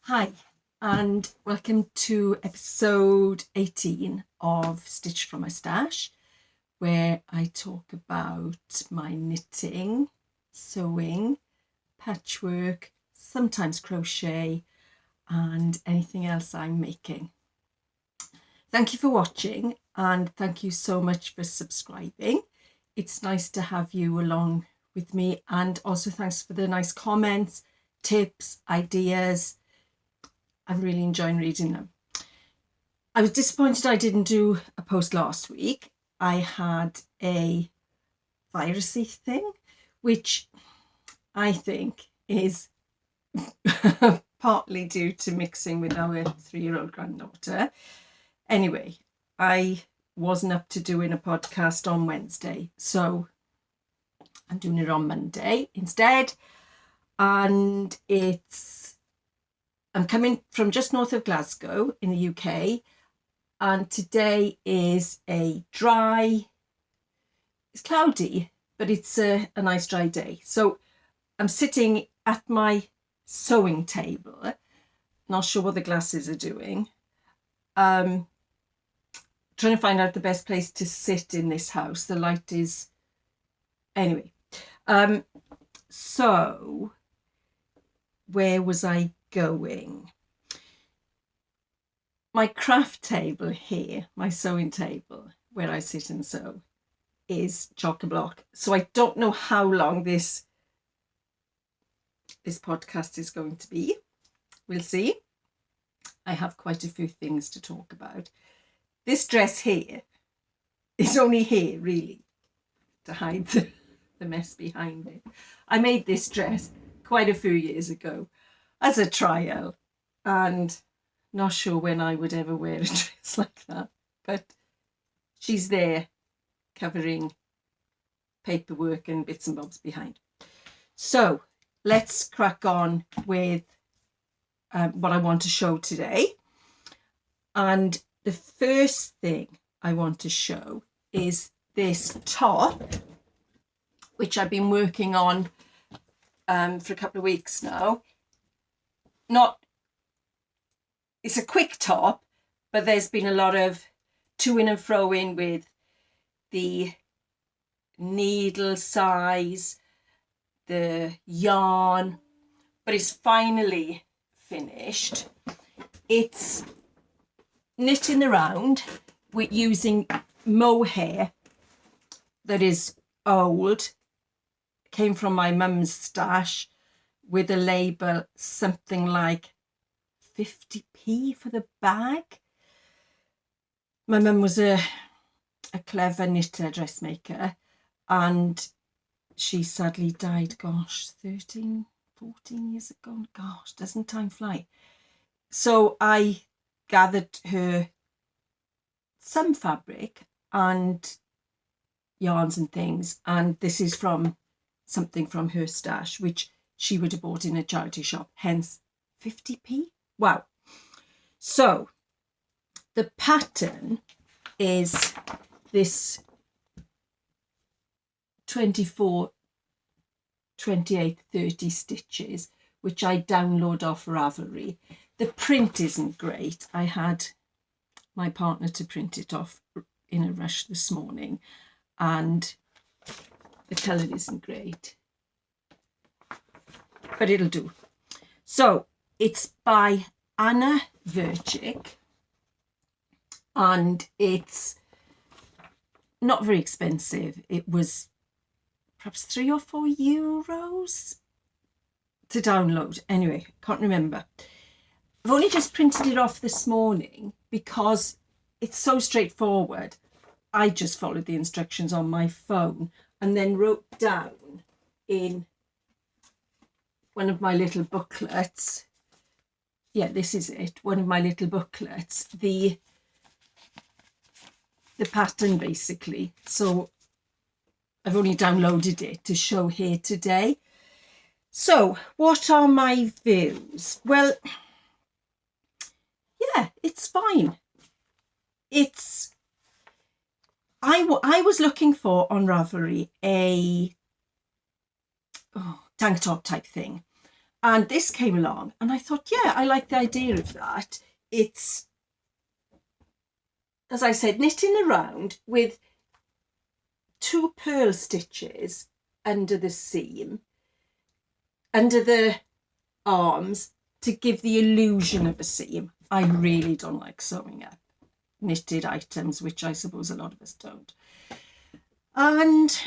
Hi, and welcome to episode 18 of Stitch from My Stash, where I talk about my knitting, sewing, patchwork, sometimes crochet, and anything else I'm making. Thank you for watching, and thank you so much for subscribing. It's nice to have you along with me, and also thanks for the nice comments, tips, ideas. I'm really enjoying reading them. I was disappointed I didn't do a post last week. I had a virusy thing, which I think is partly due to mixing with our 3-year-old granddaughter. Anyway, I wasn't up to doing a podcast on Wednesday, so I'm doing it on Monday instead. And I'm coming from just north of Glasgow in the UK, and today is a dry, it's cloudy, but it's a nice dry day. So I'm sitting at my sewing table, not sure what the glasses are doing, trying to find out the best place to sit in this house. The light is, anyway. So where was I going? My craft table here, my sewing table where I sit and sew, is chock-a-block. So I don't know how long this podcast is going to be. We'll see. I have quite a few things to talk about. This dress here is only here really to hide the mess behind it. I made this dress quite a few years ago as a trial, and not sure when I would ever wear a dress like that, but she's there covering paperwork and bits and bobs behind. So let's crack on with what I want to show today. And the first thing I want to show is this top, which I've been working on for a couple of weeks now. It's a quick top, but there's been a lot of to-in and fro-in with the needle size, the yarn, but it's finally finished. It's knitting around with using mohair that is old, came from my mum's stash, with a label something like 50p for the bag. My mum was a clever knitter, dressmaker, and she sadly died, 13, 14 years ago. Gosh, doesn't time fly? So I gathered her some fabric and yarns and things, and this is from something from her stash, which she would have bought in a charity shop, hence 50p. Wow. So the pattern is this 24, 28, 30 stitches, which I download off Ravelry. The print isn't great. I had my partner to print it off in a rush this morning, and the colour isn't great, but it'll do. So it's by Anna Verchik, and it's not very expensive. It was perhaps €3 or €4 to download. Anyway, can't remember. I've only just printed it off this morning because it's so straightforward. I just followed the instructions on my phone and then wrote down in one of my little booklets, yeah, this is it, one of my little booklets, the pattern basically. So I've only downloaded it to show here today. So what are my views? Well, yeah, it's fine. I was looking for on Ravelry a tank top type thing, And this came along and I thought, yeah, I like the idea of that. It's, as I said, knitting around with 2 purl stitches under the seam, under the arms, to give the illusion of a seam. I really don't like sewing up knitted items, which I suppose a lot of us don't. And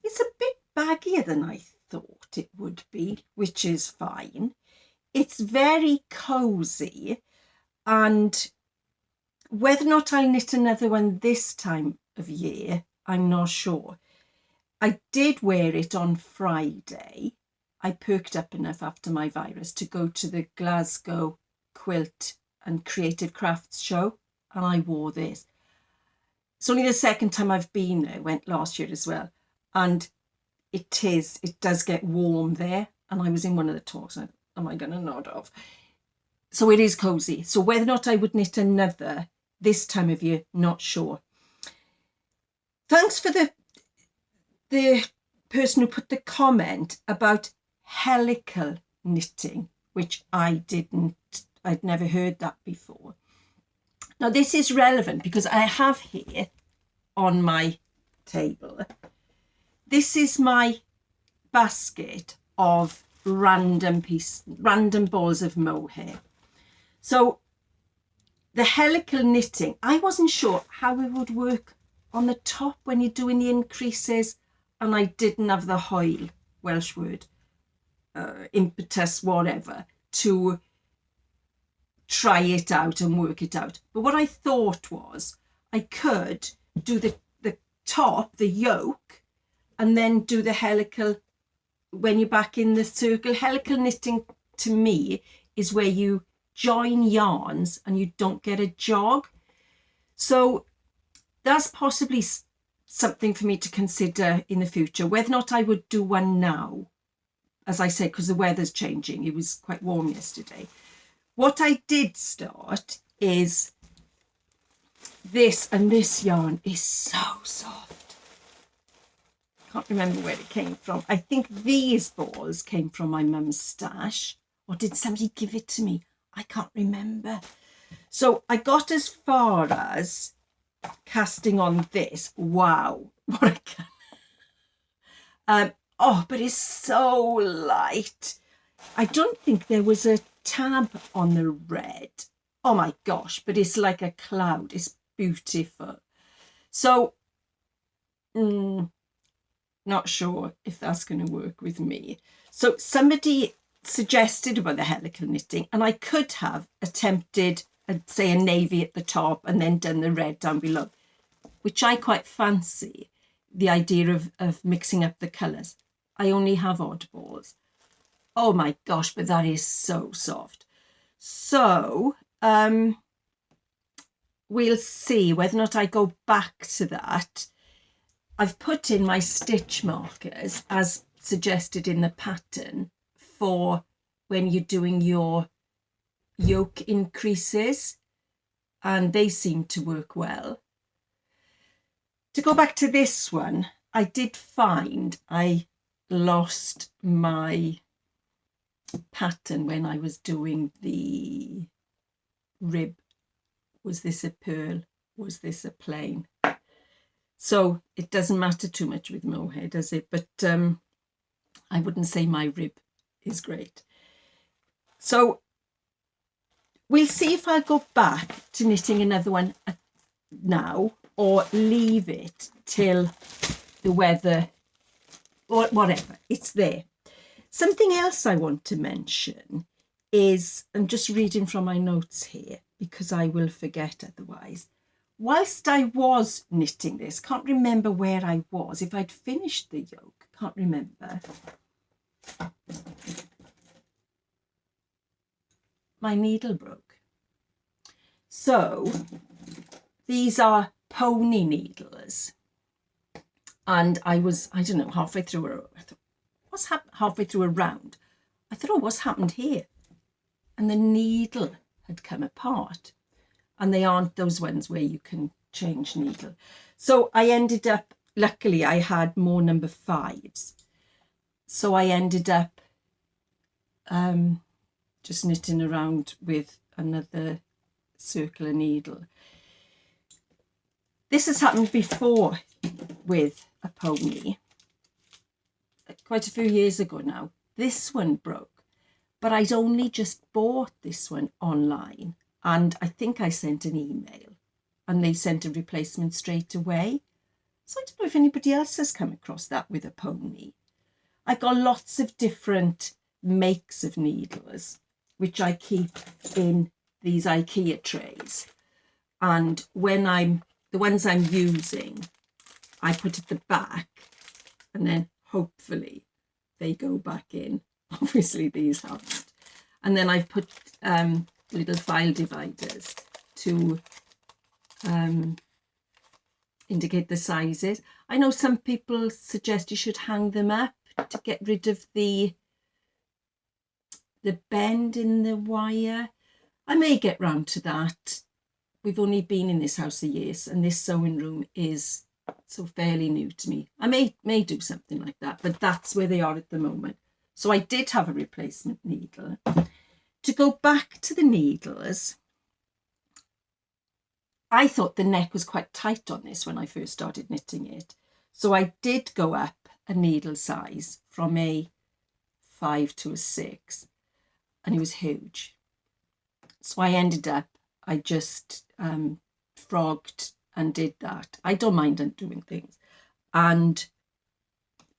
it's a bit baggier than I thought it would be, which is fine. It's very cozy, and whether or not I knit another one this time of year, I'm not sure. I did wear it on Friday. I perked up enough after my virus to go to the Glasgow Quilt and Creative Crafts show, and I wore this. It's only the second time I've been there. I went last year as well, and it does get warm there, and I was in one of the talks. Am I going to nod off? So it is cozy. So whether or not I would knit another this time of year, not sure. Thanks for the person who put the comment about helical knitting, which I'd never heard that before. Now this is relevant because I have here on my table, this is my basket of random balls of mohair. So the helical knitting, I wasn't sure how it would work on the top when you're doing the increases, and I didn't have the hoil, Welsh word, impetus, whatever, to try it out and work it out. But what I thought was I could do the top, the yoke, and then do the helical when you're back in the circle. Helical knitting to me is where you join yarns and you don't get a jog. So that's possibly something for me to consider in the future, whether or not I would do one now, as I said, because the weather's changing. It was quite warm yesterday. What I did start is this, and this yarn is so soft. Can't remember where it came from. I think these balls came from my mum's stash, or did somebody give it to me? I can't remember. So I got as far as casting on this. Wow, what a oh, but it's so light. I don't think there was a tab on the red. Oh my gosh, but it's like a cloud. It's beautiful. So not sure if that's going to work with me. So somebody suggested about the helical knitting, and I could have attempted, say, a navy at the top and then done the red down below, which I quite fancy, the idea of mixing up the colours. I only have oddballs. Oh my gosh, but that is so soft. So we'll see whether or not I go back to that. I've put in my stitch markers as suggested in the pattern for when you're doing your yoke increases, and they seem to work well. To go back to this one, I did find I lost my pattern when I was doing the rib. Was this a purl? Was this a plain? So it doesn't matter too much with mohair, does it? But I wouldn't say my rib is great. So we'll see if I'll go back to knitting another one now, or leave it till the weather, or whatever, it's there. Something else I want to mention is, I'm just reading from my notes here because I will forget otherwise. Whilst I was knitting this, can't remember where I was, if I'd finished the yoke, can't remember. My needle broke. So these are pony needles. And I don't know, halfway through a round. I thought, oh, what's happened here? And the needle had come apart. And they aren't those ones where you can change needle. So I ended up, luckily I had more number 5s. So I ended up just knitting around with another circular needle. This has happened before with a pony, quite a few years ago now. This one broke, but I'd only just bought this one online, and I think I sent an email and they sent a replacement straight away. So I don't know if anybody else has come across that with a pony. I got lots of different makes of needles, which I keep in these IKEA trays. And when the ones I'm using, I put at the back, and then hopefully they go back in. Obviously these haven't. And then I've put little file dividers to indicate the sizes. I know some people suggest you should hang them up to get rid of the bend in the wire. I may get round to that. We've only been in this house a year, and this sewing room is so fairly new to me. I may do something like that, but that's where they are at the moment. So I did have a replacement needle. To go back to the needles, I thought the neck was quite tight on this when I first started knitting it. So I did go up a needle size from a 5 to a 6, and it was huge. So I ended up, I just frogged and did that. I don't mind undoing things. And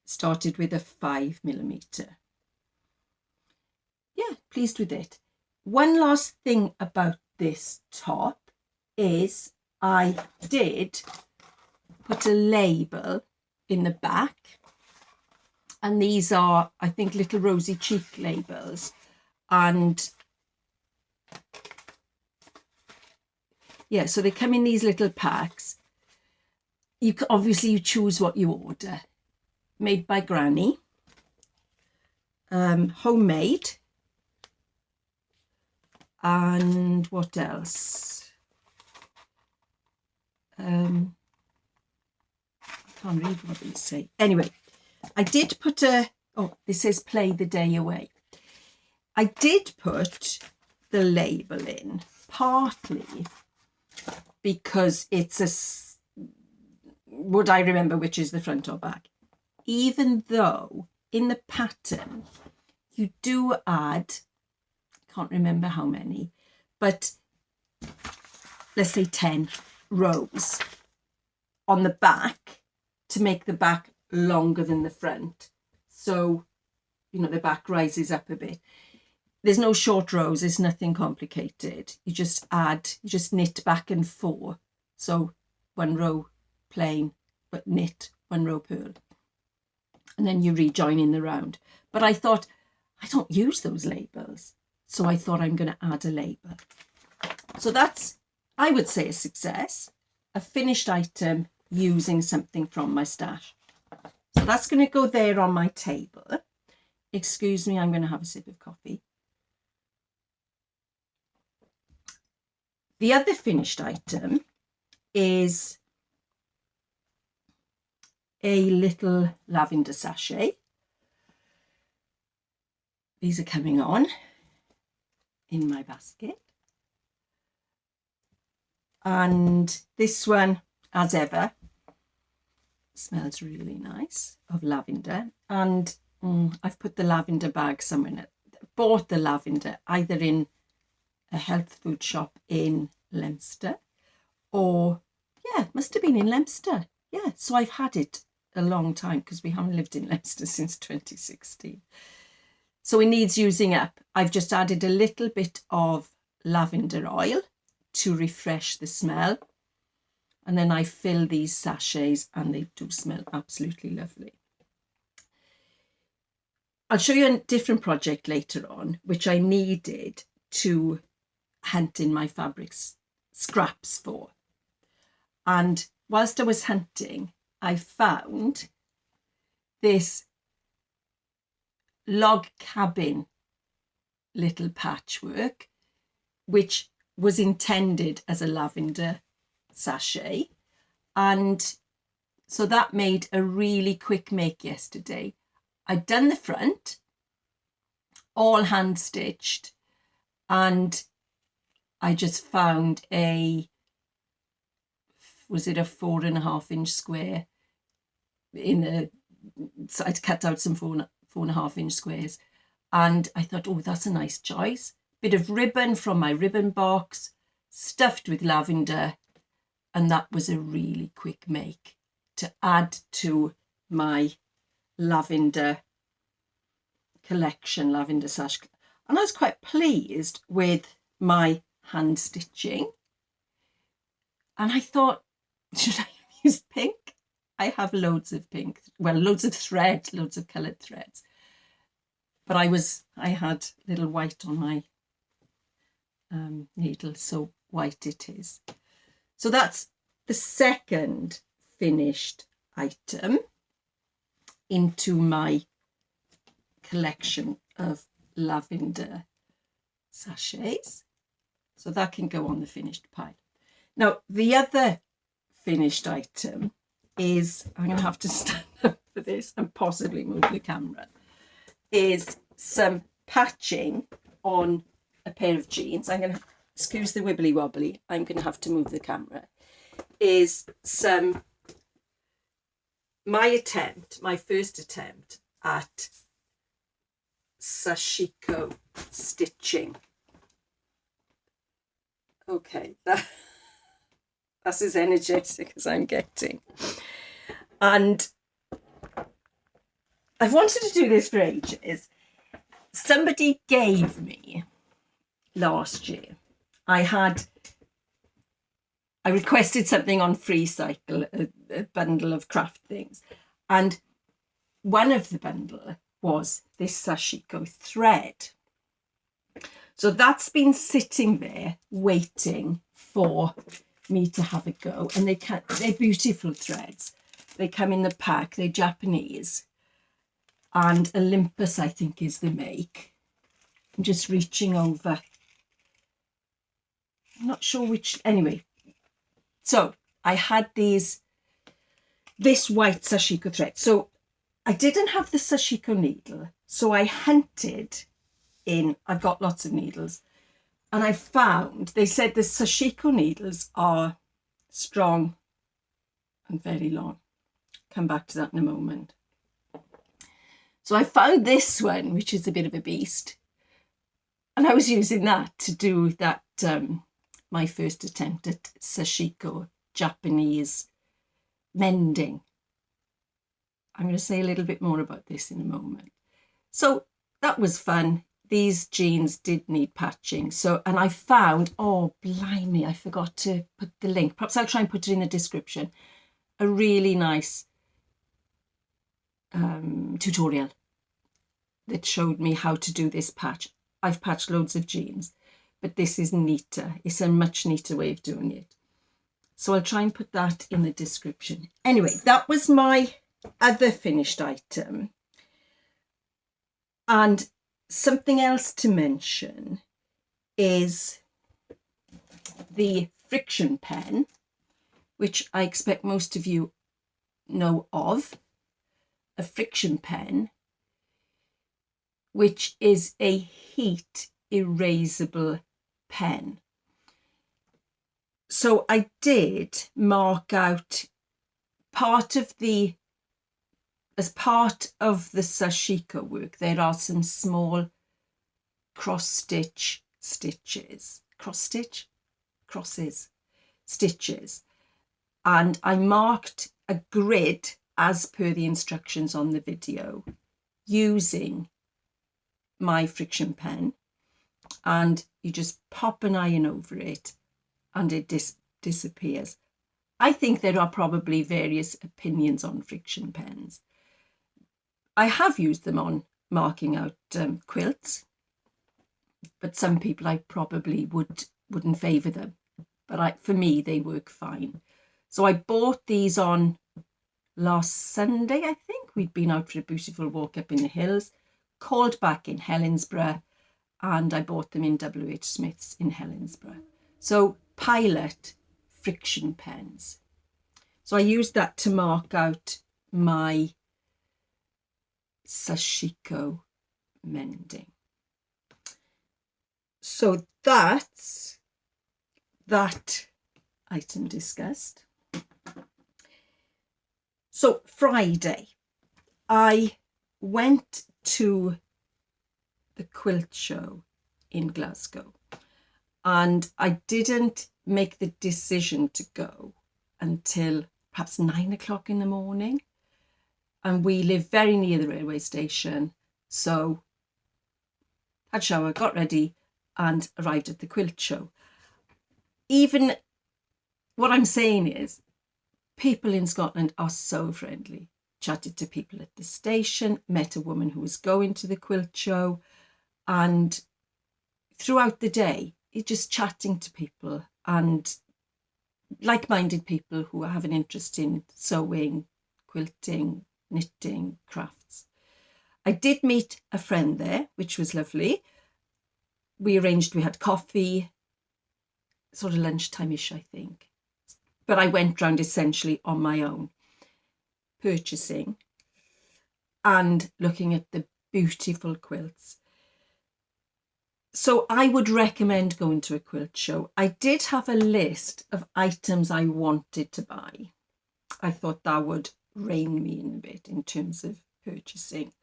started with a 5mm. Yeah, pleased with it. One last thing about this top is I did put a label in the back, and these are, I think, little rosy cheek labels, and yeah, so they come in these little packs. You obviously you choose what you order. Made by Granny, homemade, and what else? I can't read what these say. Anyway, I did put this says play the day away. I did put the label in partly because it's would I remember which is the front or back, even though in the pattern you do add, can't remember how many, but let's say 10 rows on the back to make the back longer than the front. So, you know, the back rises up a bit. There's no short rows, it's nothing complicated. You just knit back and forth. So 1 row plain, but knit 1 row purl. And then you rejoin in the round. But I thought, I don't use those labels. So I thought I'm going to add a label. So that's, I would say, a success. A finished item using something from my stash. So that's going to go there on my table. Excuse me, I'm going to have a sip of coffee. The other finished item is a little lavender sachet. These are coming on in my basket. And this one, as ever, smells really nice of lavender. And I've put the lavender bag somewhere in it. Bought the lavender either in a health food shop in Leicester, or it must have been in Leicester. Yeah, so I've had it a long time because we haven't lived in Leicester since 2016. So it needs using up. I've just added a little bit of lavender oil to refresh the smell. And then I fill these sachets and they do smell absolutely lovely. I'll show you a different project later on, which I needed to hunt in my fabrics scraps for. And whilst I was hunting, I found this log cabin little patchwork, which was intended as a lavender sachet. And so that made a really quick make yesterday. I'd done the front, all hand stitched, and I just found was it a 4.5 inch square so I'd cut out some 4.5 inch squares, and I thought, oh, that's a nice choice. Bit of ribbon from my ribbon box, stuffed with lavender, and that was a really quick make to add to my lavender collection, lavender sash. And I was quite pleased with my hand stitching. And I thought, should I use pink? I have loads of pink, well, loads of thread, loads of coloured threads. But I had little white on my needle, so white it is. So that's the second finished item into my collection of lavender sachets. So that can go on the finished pile. Now, the other finished item is, I'm going to have to stand up for this and possibly move the camera, is some patching on a pair of jeans. I'm going to, excuse the wibbly wobbly, I'm going to have to move the camera, is my first attempt at Sashiko stitching. Okay, that's as energetic as I'm getting. And I've wanted to do this for ages. Somebody gave me last year, I requested something on Free Cycle, a bundle of craft things, and one of the bundle was this Sashiko thread. So that's been sitting there waiting for me to have a go, and they're beautiful threads. They come in the pack, they're Japanese, and Olympus, I think, is the make. I'm just reaching over, I'm not sure which, anyway. So I had this white Sashiko thread. So I didn't have the Sashiko needle, so I hunted I've got lots of needles, and I found, they said the Sashiko needles are strong and very long. Come back to that in a moment. So I found this one, which is a bit of a beast, and I was using that to do that, my first attempt at Sashiko Japanese mending. I'm going to say a little bit more about this in a moment. So that was fun. These jeans did need patching. So, and I found, oh, blimey, I forgot to put the link. Perhaps I'll try and put it in the description. A really nice tutorial that showed me how to do this patch. I've patched loads of jeans, but this is neater. It's a much neater way of doing it. So I'll try and put that in the description. Anyway, that was my other finished item. And something else to mention is the friction pen, which I expect most of you know of. A friction pen, which is a heat erasable pen. So I did mark out as part of the Sashiko work, there are some small crosses, stitches. And I marked a grid as per the instructions on the video using my friction pen, and you just pop an iron over it and it disappears. I think there are probably various opinions on friction pens. I have used them on marking out quilts, but some people I probably wouldn't favour them. But for me, they work fine. So I bought these on last Sunday, I think. We'd been out for a beautiful walk up in the hills, called back in Helensburgh, and I bought them in WH Smith's in Helensburgh. So Pilot friction pens. So I used that to mark out my Sashiko mending. So that's that item discussed. So Friday, I went to the quilt show in Glasgow, and I didn't make the decision to go until perhaps 9 o'clock in the morning. And we live very near the railway station, so had a shower, got ready, and arrived at the quilt show. Even what I'm saying is, people in Scotland are so friendly. Chatted to people at the station, met a woman who was going to the quilt show, and throughout the day, you're just chatting to people and like-minded people who have an interest in sewing, quilting, knitting, crafts. I did meet a friend there, which was lovely. We had coffee, sort of lunchtime-ish, I think. But I went round essentially on my own, purchasing and looking at the beautiful quilts. So I would recommend going to a quilt show. I did have a list of items I wanted to buy. I thought that would rein me in a bit in terms of purchasing,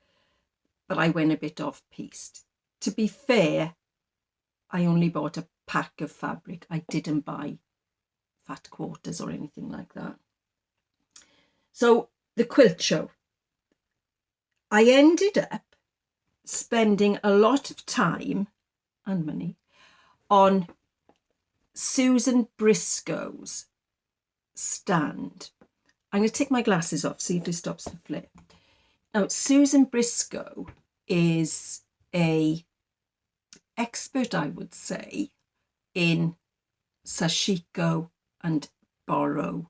but I went a bit off-piste. To be fair, I only bought a pack of fabric. I didn't buy fat quarters or anything like that. So the quilt show, I ended up spending a lot of time and money on Susan Briscoe's stand. I'm going to take my glasses off, see if it stops the flip. Now, Susan Briscoe is a expert, I would say, in Sashiko and borrow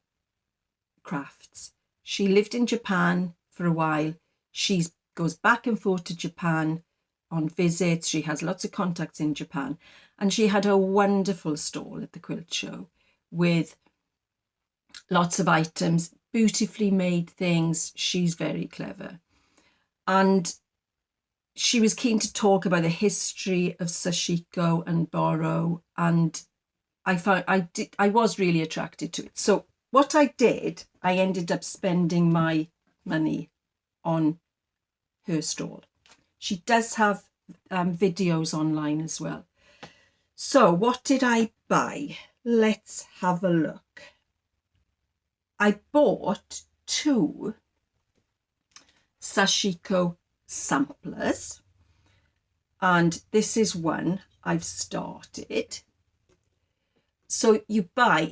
crafts. She lived in Japan for a while. She goes back and forth to Japan on visits. She has lots of contacts in Japan, and she had a wonderful stall at the quilt show with lots of items, beautifully made things. She's very clever, and she was keen to talk about the history of Sashiko and borrow, and I was really attracted to it. So what I did, I ended up spending my money on her stall. She does have videos online as well. So what did I buy? Let's have a look. I bought 2 Sashiko samplers, and this is one I've started. So you buy,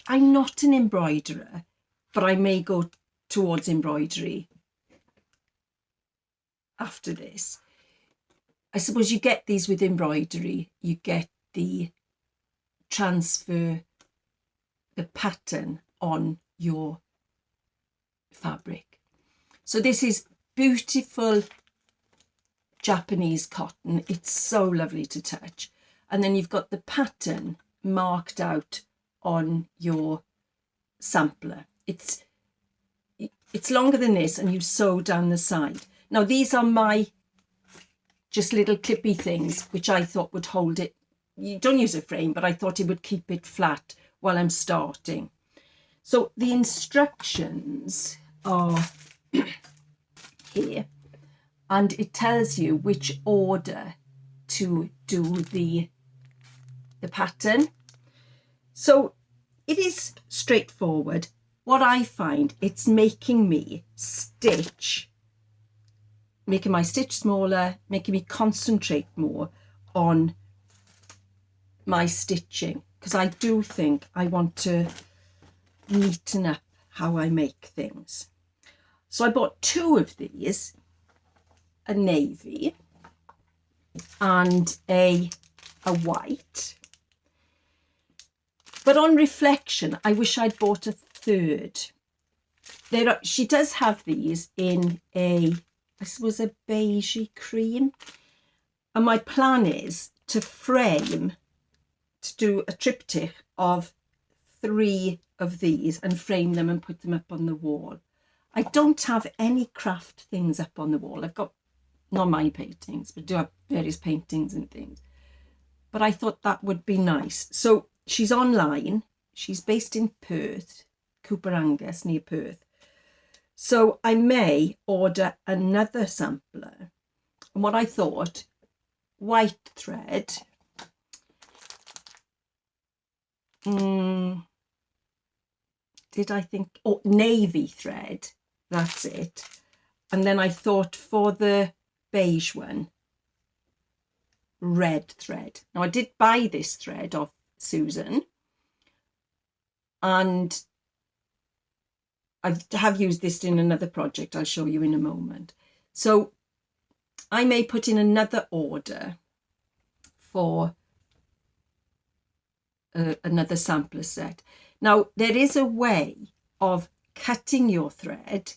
I'm not an embroiderer, but I may go towards embroidery after this. I suppose you get these with embroidery, you get the transfer, the pattern on your fabric. So this is beautiful Japanese cotton. It's so lovely to touch. And then you've got the pattern marked out on your sampler. It's longer than this, and you sew down the side. Now these are my just little clippy things, which I thought would hold it. You don't use a frame, but I thought it would keep it flat while I'm starting. So the instructions are here, and it tells you which order to do the pattern. So it is straightforward. What I find, it's making my stitch smaller, making me concentrate more on my stitching, because I do think I want to neaten up how I make things. So I bought 2 of these, a navy and a white. But on reflection, I wish I'd bought a 3rd. She does have these in I suppose a beigey cream. And my plan is to do a triptych of 3 of these and frame them and put them up on the wall. I don't have any craft things up on the wall. I've got, not my paintings, but I do have various paintings and things. but I thought that would be nice. So she's online. She's based in Perth, Cooper Angus, near Perth. So I may order another sampler. And what I thought, white thread. Did I think, oh, navy thread, that's it. And then I thought for the beige one, red thread. Now I did buy this thread off Susan, and I have used this in another project I'll show you in a moment. So I may put in another order for another sampler set. Now there is a way of cutting your thread,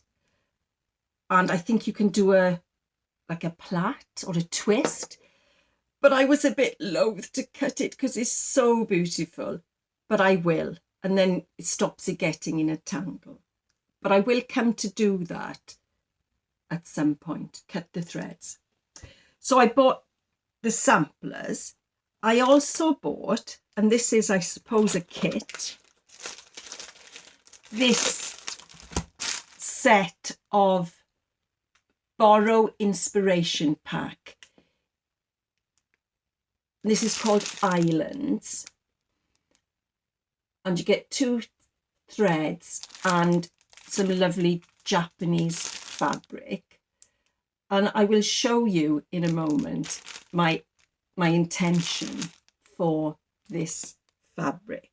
and I think you can do like a plait or a twist, but I was a bit loath to cut it because it's so beautiful, but I will, and then it stops it getting in a tangle. But I will come to do that at some point, cut the threads. So I bought the samplers. I also bought, and this is, I suppose, a kit, this set of Borrow Inspiration Pack. This is called Islands, and you get 2 threads and some lovely Japanese fabric, and I will show you in a moment my intention for this fabric.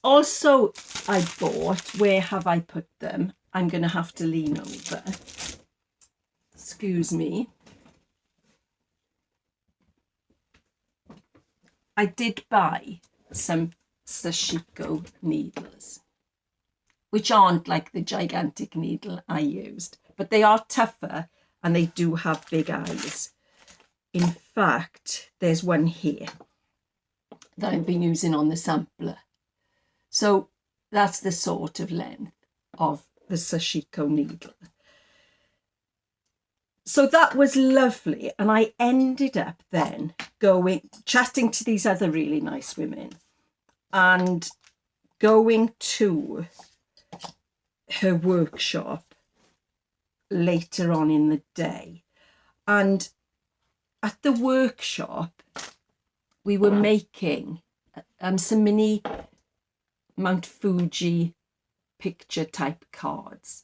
Also, I bought, where have I put them? I'm going to have to lean over. Excuse me. I did buy some Sashiko needles, which aren't like the gigantic needle I used, but they are tougher and they do have big eyes. In fact, there's one here that I've been using on the sampler. So that's the sort of length of the Sashiko needle. So that was lovely, and I ended up then chatting to these other really nice women and going to her workshop later on in the day. And at the workshop we were making some mini Mount Fuji picture type cards.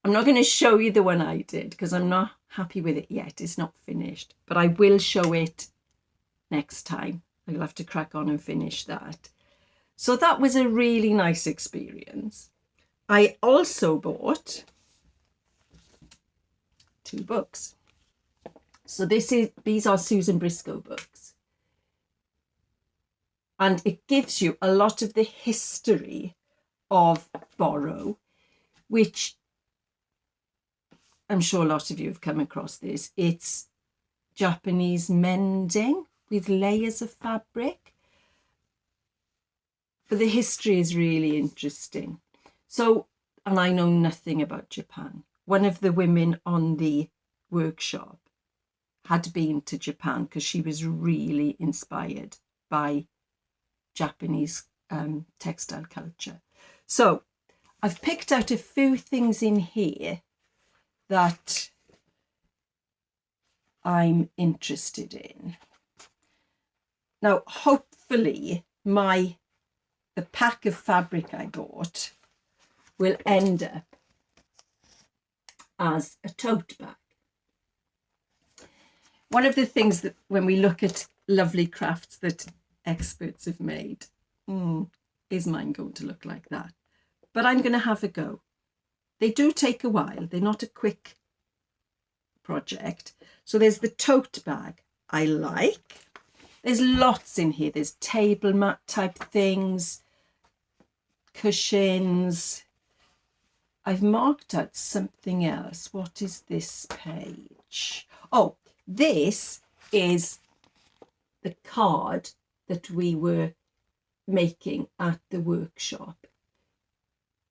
I'm not going to show you the one I did because I'm not happy with it yet. It's not finished, but I will show it next time. I'll have to crack on and finish that. So that was a really nice experience. I also bought 2 books. So these are Susan Briscoe books. And it gives you a lot of the history of Borrow, which I'm sure a lot of you have come across this. It's Japanese mending with layers of fabric. But the history is really interesting. So, and I know nothing about Japan. One of the women on the workshop had been to Japan because she was really inspired by Japanese textile culture. So I've picked out a few things in here that I'm interested in. Now, hopefully the pack of fabric I bought will end up as a tote bag. One of the things that when we look at lovely crafts that experts have made, is mine going to look like that? But I'm going to have a go. They do take a while. They're not a quick project. So there's the tote bag I like. There's lots in here. There's table mat type things, cushions. I've marked out something else. What is this page? Oh, this is the card that we were making at the workshop.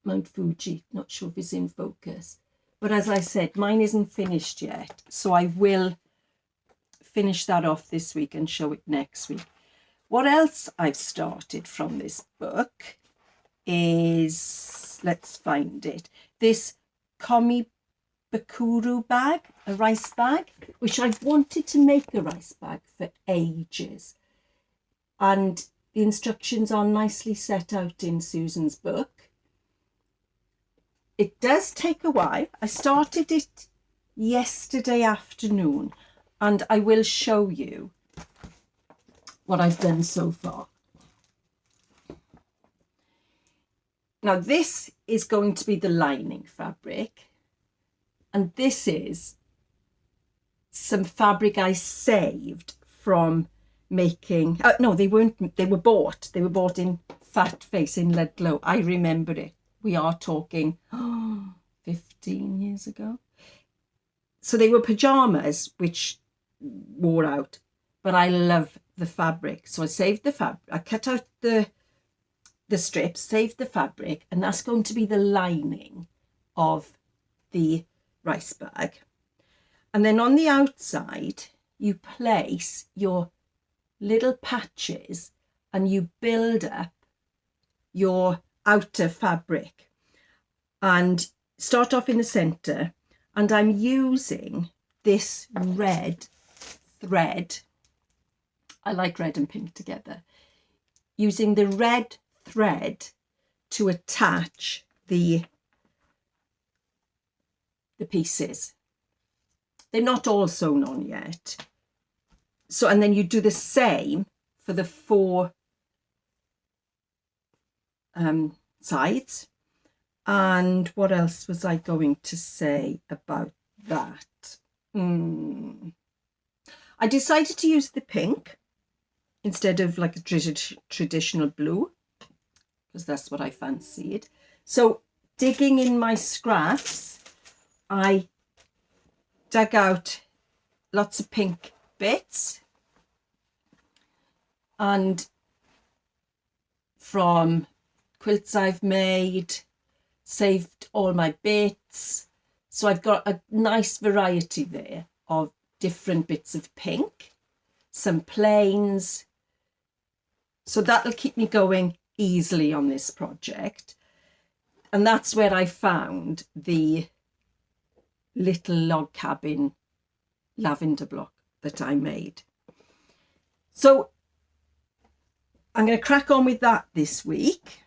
Mount Fuji, not sure if it's in focus. But as I said, mine isn't finished yet. So I will finish that off this week and show it next week. What else I've started from this book is, let's find it, this Komi Bakuru bag, a rice bag, which I've wanted to make a rice bag for ages. And the instructions are nicely set out in Susan's book. It does take a while. I started it yesterday afternoon, and I will show you what I've done so far. Now this is going to be the lining fabric, and this is some fabric I saved from making, no, they weren't, they were bought in Fat Face in Ludlow. I remember it. We are talking 15 years ago. So they were pajamas which wore out, but I love the fabric. So I saved the fabric, I cut out the strips, saved the fabric, and that's going to be the lining of the rice bag. And then on the outside, you place your little patches and you build up your outer fabric, and start off in the center. And I'm using this red thread. I like red and pink together. Using the red thread to attach the pieces. They're not all sewn on yet. So, and then you do the same for the 4 sides. And what else was I going to say about that? I decided to use the pink instead of like a traditional blue, because that's what I fancied. So digging in my scraps, I dug out lots of pink bits, and from quilts I've made, saved all my bits. So I've got a nice variety there of different bits of pink, some plains. So that'll keep me going easily on this project. And that's where I found the little log cabin lavender block that I made. So I'm going to crack on with that this week,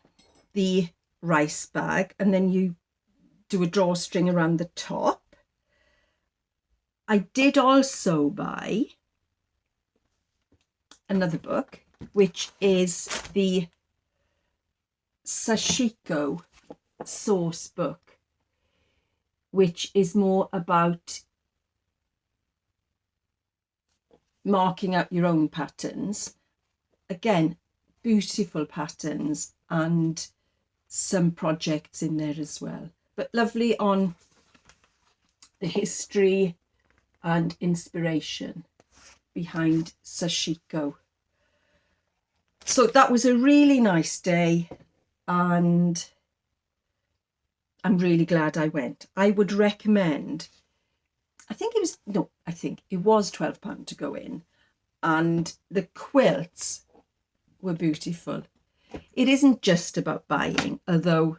the rice bag, and then you do a drawstring around the top. I did also buy another book, which is the Sashiko source book, which is more about marking out your own patterns. Again, beautiful patterns and some projects in there as well, but lovely on the history and inspiration behind Sashiko. So that was a really nice day, and I'm really glad I went. I would recommend, I think it was £12 to go in, and the quilts were beautiful. It isn't just about buying, although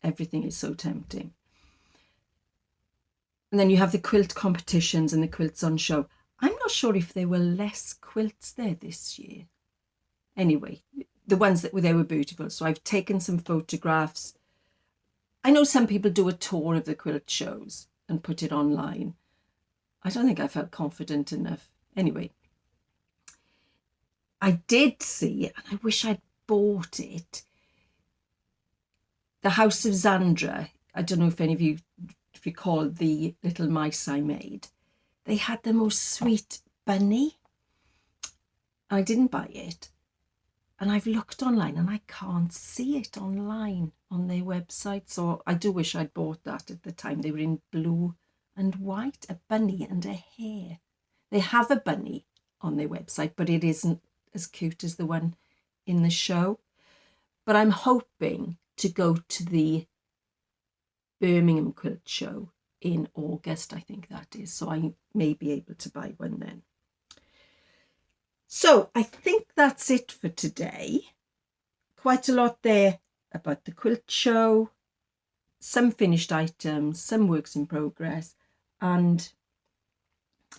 everything is so tempting. And then you have the quilt competitions and the quilts on show. I'm not sure if there were less quilts there this year. Anyway, the ones that were there were beautiful. So I've taken some photographs. I know some people do a tour of the quilt shows and put it online. I don't think I felt confident enough. Anyway, I did see, and I wish I'd bought it, the House of Zandra. I don't know if any of you recall the little mice I made. They had the most sweet bunny. I didn't buy it, and I've looked online and I can't see it online on their website. So I do wish I'd bought that at the time. They were in blue and white, a bunny and a hare. They have a bunny on their website, but it isn't as cute as the one in the show. But I'm hoping to go to the Birmingham Quilt Show in August, I think that is. So I may be able to buy one then. So I think that's it for today. Quite a lot there about the quilt show, some finished items, some works in progress, and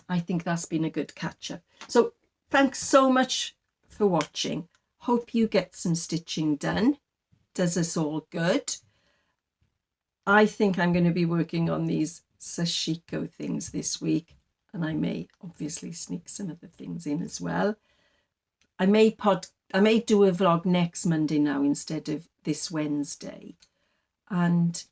I think that's been a good catch up. So thanks so much for watching. Hope you get some stitching done. Does us all good. I think I'm going to be working on these Sashiko things this week, and I may obviously sneak some other things in as well. I may do a vlog next Monday now instead of this Wednesday. And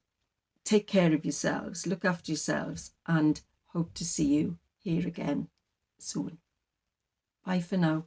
take care of yourselves, look after yourselves, and hope to see you here again soon. Bye for now.